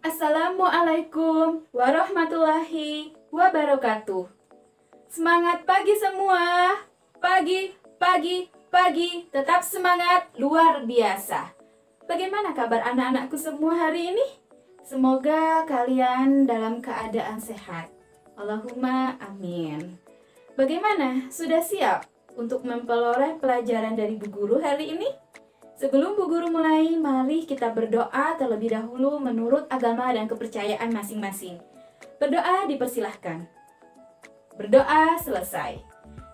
Assalamualaikum warahmatullahi wabarakatuh. Semangat pagi semua. Pagi, pagi, pagi. Tetap semangat luar biasa. Bagaimana kabar anak-anakku semua hari ini? Semoga kalian dalam keadaan sehat. Allahumma amin. Bagaimana? Sudah siap untuk memperoleh pelajaran dari Bu Guru hari ini? Sebelum Bu Guru mulai, mari kita berdoa terlebih dahulu menurut agama dan kepercayaan masing-masing. Berdoa dipersilahkan. Berdoa selesai.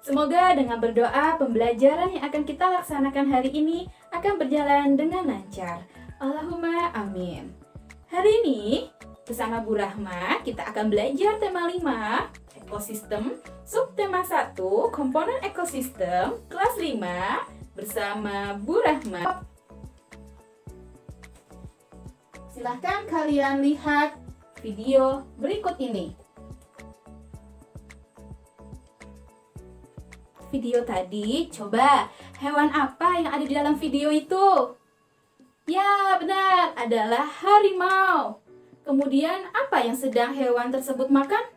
Semoga dengan berdoa, pembelajaran yang akan kita laksanakan hari ini akan berjalan dengan lancar. Allahumma amin. Hari ini, bersama Bu Rahma, kita akan belajar tema 5, ekosistem, subtema 1, komponen ekosistem, kelas 5, bersama Bu Rahma. Silahkan kalian lihat video berikut ini. Video tadi, coba hewan apa yang ada di dalam video itu? Ya, benar, adalah harimau. Kemudian apa yang sedang hewan tersebut makan?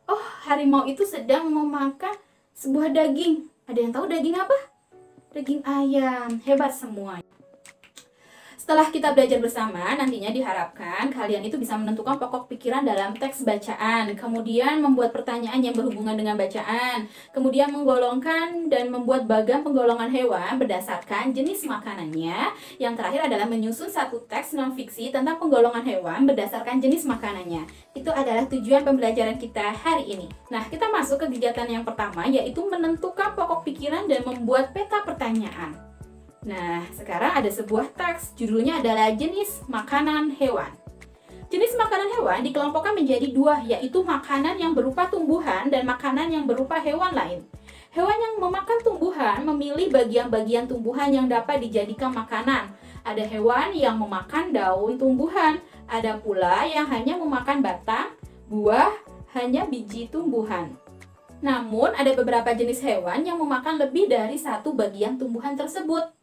Oh, harimau itu sedang memakan sebuah daging. Ada yang tahu daging apa? Daging ayam. Hebat semua. Setelah kita belajar bersama, nantinya diharapkan kalian itu bisa menentukan pokok pikiran dalam teks bacaan, kemudian membuat pertanyaan yang berhubungan dengan bacaan, kemudian menggolongkan dan membuat bagan penggolongan hewan berdasarkan jenis makanannya. Yang terakhir adalah menyusun satu teks non-fiksi tentang penggolongan hewan berdasarkan jenis makanannya. Itu adalah tujuan pembelajaran kita hari ini. Nah, kita masuk ke kegiatan yang pertama, yaitu menentukan pokok pikiran dan membuat peta pertanyaan. Nah, sekarang ada sebuah teks, judulnya adalah jenis makanan hewan. Jenis makanan hewan dikelompokkan menjadi dua, yaitu makanan yang berupa tumbuhan dan makanan yang berupa hewan lain. Hewan yang memakan tumbuhan memilih bagian-bagian tumbuhan yang dapat dijadikan makanan. Ada hewan yang memakan daun tumbuhan, ada pula yang hanya memakan batang, buah, hanya biji tumbuhan. Namun, ada beberapa jenis hewan yang memakan lebih dari satu bagian tumbuhan tersebut.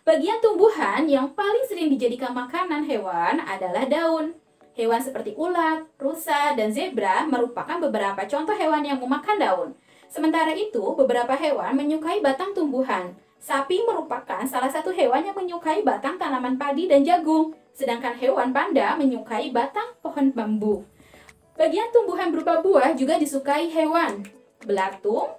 Bagian tumbuhan yang paling sering dijadikan makanan hewan adalah daun. Hewan seperti ulat, rusa, dan zebra merupakan beberapa contoh hewan yang memakan daun. Sementara itu, beberapa hewan menyukai batang tumbuhan. Sapi merupakan salah satu hewan yang menyukai batang tanaman padi dan jagung, sedangkan hewan panda menyukai batang pohon bambu. Bagian tumbuhan berupa buah juga disukai hewan. Belatung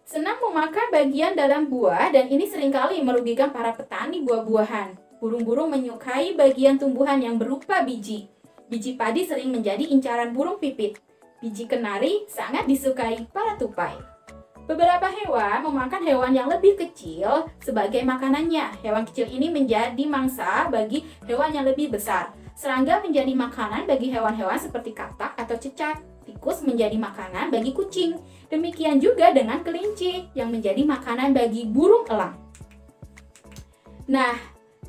senang memakan bagian dalam buah dan ini seringkali merugikan para petani buah-buahan. Burung-burung menyukai bagian tumbuhan yang berupa biji. Biji padi sering menjadi incaran burung pipit. Biji kenari sangat disukai para tupai. Beberapa hewan memakan hewan yang lebih kecil sebagai makanannya. Hewan kecil ini menjadi mangsa bagi hewan yang lebih besar. Serangga menjadi makanan bagi hewan-hewan seperti katak atau cicak. Tikus menjadi makanan bagi kucing. Demikian juga dengan kelinci yang menjadi makanan bagi burung elang. Nah,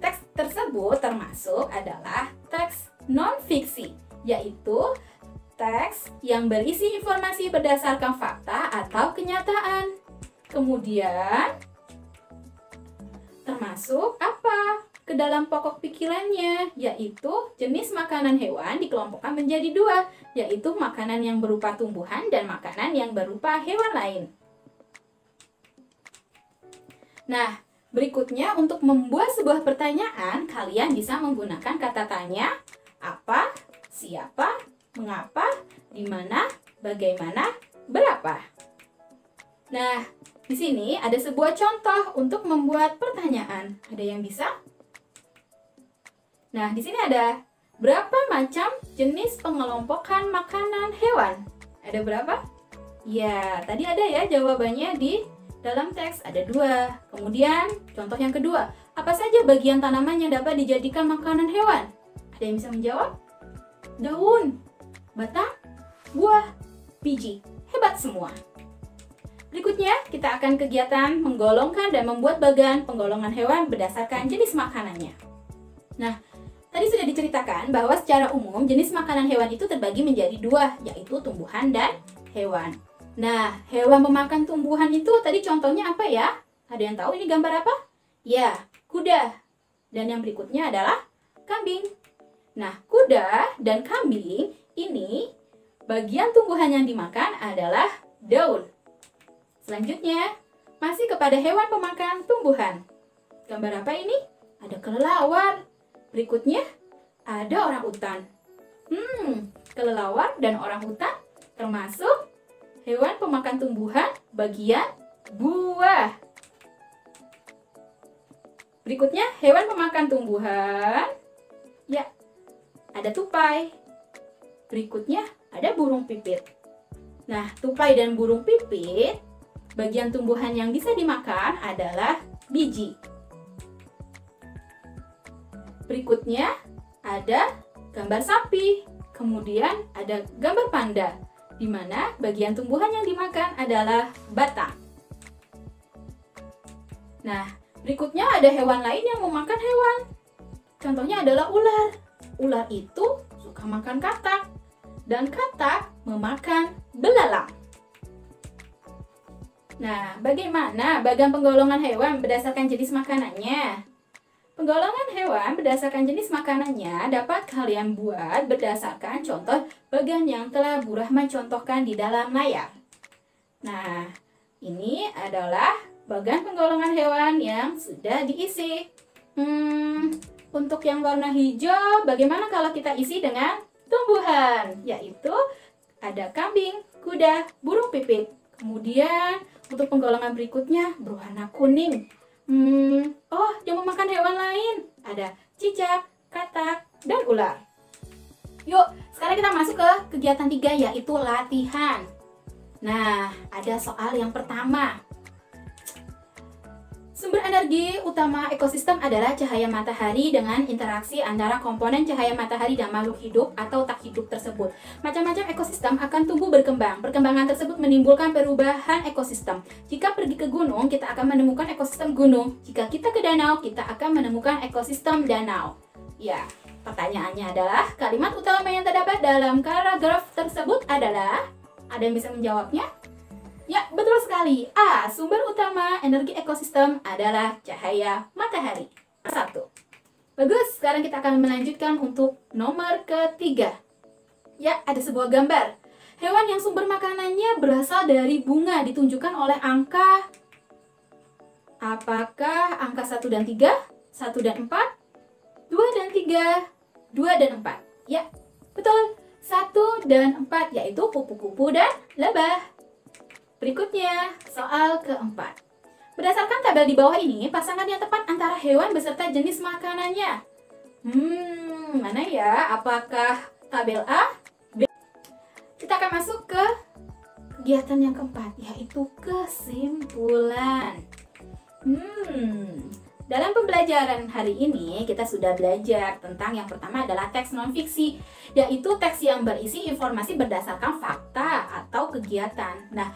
teks tersebut termasuk adalah teks non-fiksi, yaitu teks yang berisi informasi berdasarkan fakta atau kenyataan. Kemudian, termasuk apa? Ke dalam pokok pikirannya, yaitu jenis makanan hewan dikelompokkan menjadi dua, yaitu makanan yang berupa tumbuhan dan makanan yang berupa hewan lain. Nah, berikutnya untuk membuat sebuah pertanyaan, kalian bisa menggunakan kata tanya, apa, siapa, mengapa, di mana, bagaimana, berapa. Nah, di sini ada sebuah contoh untuk membuat pertanyaan. Ada yang bisa? Nah, di sini ada berapa macam jenis pengelompokan makanan hewan? Ada berapa? Ya, tadi ada ya jawabannya di dalam teks, ada 2. Kemudian, contoh yang kedua, apa saja bagian tanaman yang dapat dijadikan makanan hewan? Ada yang bisa menjawab? Daun, batang, buah, biji. Hebat semua. Berikutnya, kita akan kegiatan menggolongkan dan membuat bagan penggolongan hewan berdasarkan jenis makanannya. Nah, tadi sudah diceritakan bahwa secara umum jenis makanan hewan itu terbagi menjadi 2, yaitu tumbuhan dan hewan. Nah, hewan memakan tumbuhan itu tadi contohnya apa ya? Ada yang tahu ini gambar apa? Ya, kuda. Dan yang berikutnya adalah kambing. Nah, kuda dan kambing ini bagian tumbuhan yang dimakan adalah daun. Selanjutnya, masih kepada hewan pemakan tumbuhan. Gambar apa ini? Ada kelelawar. Berikutnya, ada orangutan. Kelelawar dan orangutan termasuk hewan pemakan tumbuhan bagian buah. Berikutnya, hewan pemakan tumbuhan. Ya, ada tupai. Berikutnya, ada burung pipit. Nah, tupai dan burung pipit, bagian tumbuhan yang bisa dimakan adalah biji. Berikutnya, ada gambar sapi. Kemudian, ada gambar panda, di mana bagian tumbuhan yang dimakan adalah batang. Nah, berikutnya ada hewan lain yang memakan hewan. Contohnya adalah ular. Ular itu suka makan katak. Dan katak memakan belalang. Nah, bagaimana bagian penggolongan hewan berdasarkan jenis makanannya? Penggolongan hewan berdasarkan jenis makanannya dapat kalian buat berdasarkan contoh bagian yang telah Bu Rahma contohkan di dalam layar. Nah, ini adalah bagian penggolongan hewan yang sudah diisi. Untuk yang warna hijau, bagaimana kalau kita isi dengan tumbuhan, yaitu ada kambing, kuda, burung pipit. Kemudian untuk penggolongan berikutnya berwarna kuning. Yang memakan hewan lain ada cicak, katak, dan ular. Yuk, sekarang kita masuk ke kegiatan 3, yaitu latihan. Nah, ada soal yang pertama. Sumber energi utama ekosistem adalah cahaya matahari dengan interaksi antara komponen cahaya matahari dan makhluk hidup atau tak hidup tersebut. Macam-macam ekosistem akan tumbuh berkembang. Perkembangan tersebut menimbulkan perubahan ekosistem. Jika pergi ke gunung, kita akan menemukan ekosistem gunung. Jika kita ke danau, kita akan menemukan ekosistem danau. Ya, pertanyaannya adalah kalimat utama yang terdapat dalam paragraf tersebut adalah, ada yang bisa menjawabnya? Ya, betul sekali. A. Sumber utama energi ekosistem adalah cahaya matahari. 1. Bagus, sekarang kita akan melanjutkan untuk nomor ketiga. Ya, ada sebuah gambar. Hewan yang sumber makanannya berasal dari bunga ditunjukkan oleh angka. Apakah angka 1 dan 3, 1 dan 4, 2 dan 3, 2 dan 4? Ya, betul. 1 dan 4, yaitu kupu-kupu dan lebah. Berikutnya, soal keempat. Berdasarkan tabel di bawah ini, pasangan yang tepat antara hewan beserta jenis makanannya. Mana ya? Apakah tabel A? B? Kita akan masuk ke kegiatan yang keempat, yaitu kesimpulan. Dalam pembelajaran hari ini, kita sudah belajar tentang yang pertama adalah teks non-fiksi, yaitu teks yang berisi informasi berdasarkan fakta atau kegiatan. Nah,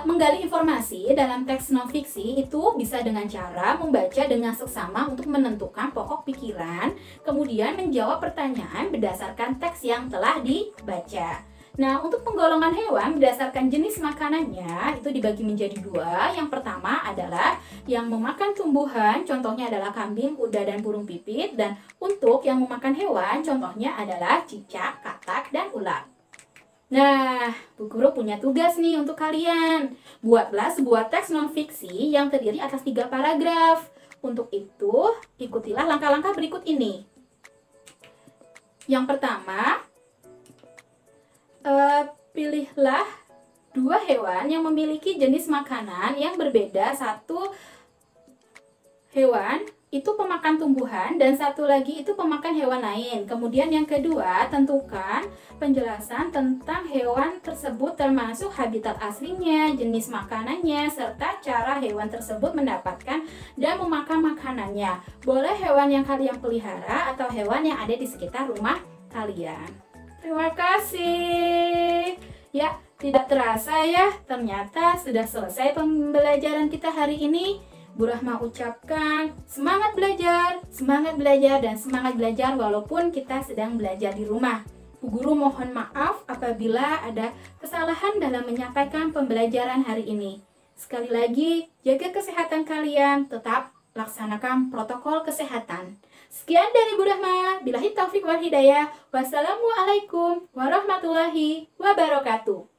menggali informasi dalam teks non-fiksi itu bisa dengan cara membaca dengan seksama untuk menentukan pokok pikiran, kemudian menjawab pertanyaan berdasarkan teks yang telah dibaca. Nah, untuk penggolongan hewan berdasarkan jenis makanannya itu dibagi menjadi 2. Yang pertama adalah yang memakan tumbuhan, contohnya adalah kambing, kuda, dan burung pipit. Dan untuk yang memakan hewan, contohnya adalah cicak, katak, dan ular. Nah, Bu Guru punya tugas nih untuk kalian. Buatlah sebuah teks non-fiksi yang terdiri atas 3 paragraf. Untuk itu, ikutilah langkah-langkah berikut ini. Yang pertama, pilihlah 2 hewan yang memiliki jenis makanan yang berbeda. 1 hewan itu pemakan tumbuhan dan 1 lagi itu pemakan hewan lain. Kemudian yang kedua, tentukan penjelasan tentang hewan tersebut termasuk habitat aslinya, jenis makanannya, serta cara hewan tersebut mendapatkan dan memakan makanannya. Boleh hewan yang kalian pelihara atau hewan yang ada di sekitar rumah kalian. Terima kasih. Ya, tidak terasa ya, ternyata sudah selesai pembelajaran kita hari ini. Bu Rahma ucapkan semangat belajar, dan semangat belajar walaupun kita sedang belajar di rumah. Bu Guru mohon maaf apabila ada kesalahan dalam menyampaikan pembelajaran hari ini. Sekali lagi, jaga kesehatan kalian, tetap laksanakan protokol kesehatan. Sekian dari Bu Rahma. Billahi taufik wal hidayah. Wassalamualaikum warahmatullahi wabarakatuh.